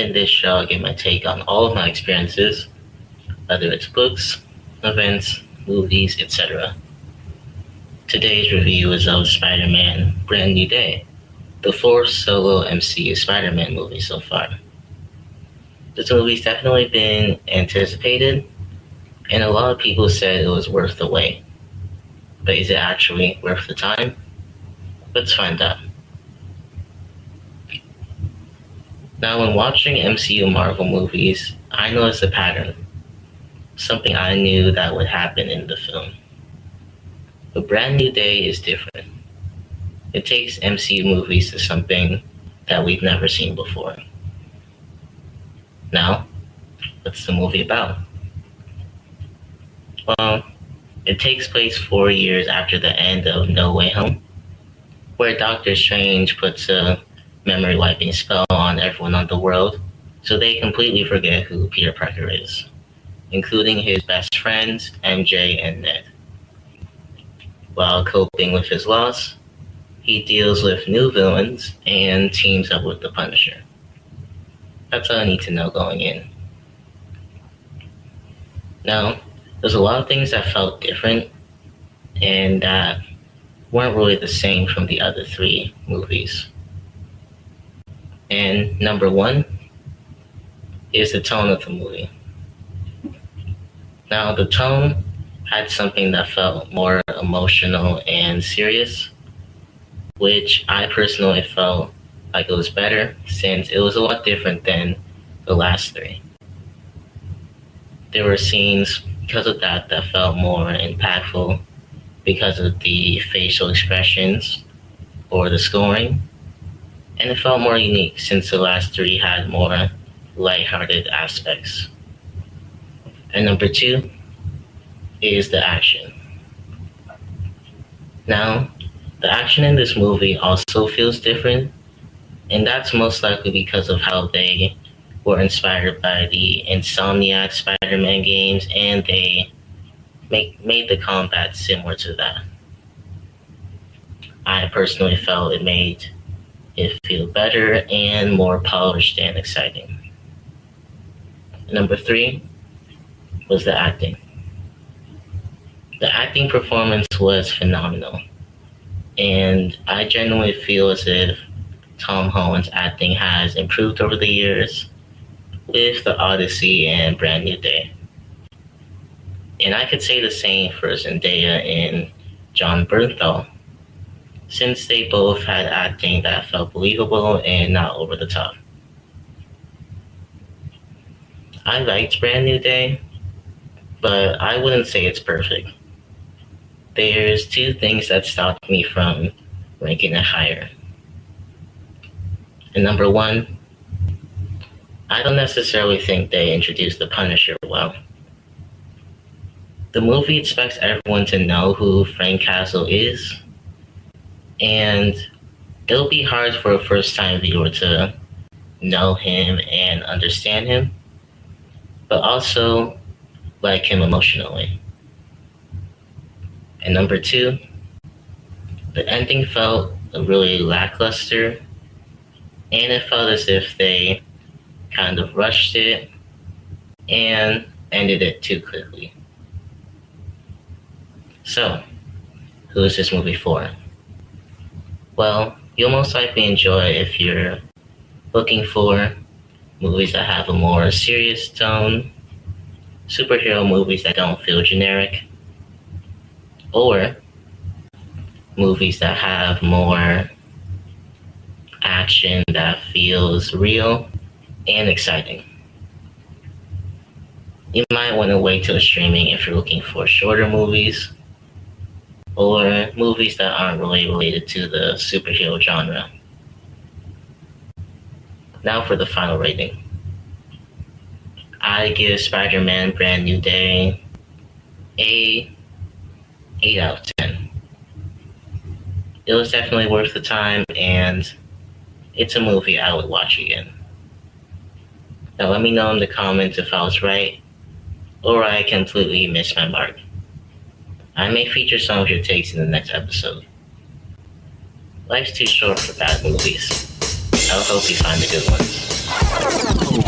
in this show I give my take on all of my experiences, whether it's books, events, movies, etc. Today's review is of Spider-Man Brand New Day, the fourth solo MCU Spider-Man movie so far. This movie's definitely been anticipated, and a lot of people said it was worth the wait. But is it actually worth the time? Let's find out. Now, when watching MCU Marvel movies, I noticed a pattern, something I knew that would happen in the film. But Brand New Day is different. It takes MCU movies to something that we've never seen before. Now, what's the movie about? Well, it takes place 4 years after the end of No Way Home, where Doctor Strange puts a memory-wiping spell on everyone on the world so they completely forget who Peter Parker is, including his best friends, MJ and Ned. While coping with his loss, he deals with new villains and teams up with the Punisher. That's all I need to know going in. Now, there's a lot of things that felt different and that weren't really the same from the other three movies. And number one is the tone of the movie. Now, the tone had something that felt more emotional and serious, which I personally felt like it was better since it was a lot different than the last three. There were scenes because of that felt more impactful because of the facial expressions or the scoring, and it felt more unique since the last three had more lighthearted aspects. And number two is the action. Now, the action in this movie also feels different, and that's most likely because of how they were inspired by the Insomniac Spider-Man games, and they made the combat similar to that. I personally felt it made it feel better and more polished and exciting. Number three was the acting. The acting performance was phenomenal, and I genuinely feel as if Tom Holland's acting has improved over the years with The Odyssey and Brand New Day. And I could say the same for Zendaya and Jon Bernthal, since they both had acting that felt believable and not over the top. I liked Brand New Day, but I wouldn't say it's perfect. There's two things that stopped me from ranking it higher. And number one, I don't necessarily think they introduced the Punisher well. The movie expects everyone to know who Frank Castle is, and it'll be hard for a first-time viewer to know him and understand him, but also like him emotionally. And number two, the ending felt really lackluster, and it felt as if they kind of rushed it and ended it too quickly. So, who is this movie for? Well, you'll most likely enjoy if you're looking for movies that have a more serious tone, superhero movies that don't feel generic, or movies that have more action that feels real and exciting. You might want to wait till streaming if you're looking for shorter movies or movies that aren't really related to the superhero genre. Now for the final rating. I give Spider-Man Brand New Day a 8 out of 10. It was definitely worth the time, and it's a movie I would watch again. Now let me know in the comments if I was right or I completely missed my mark. I may feature some of your takes in the next episode. Life's too short for bad movies. I hope you find the good ones.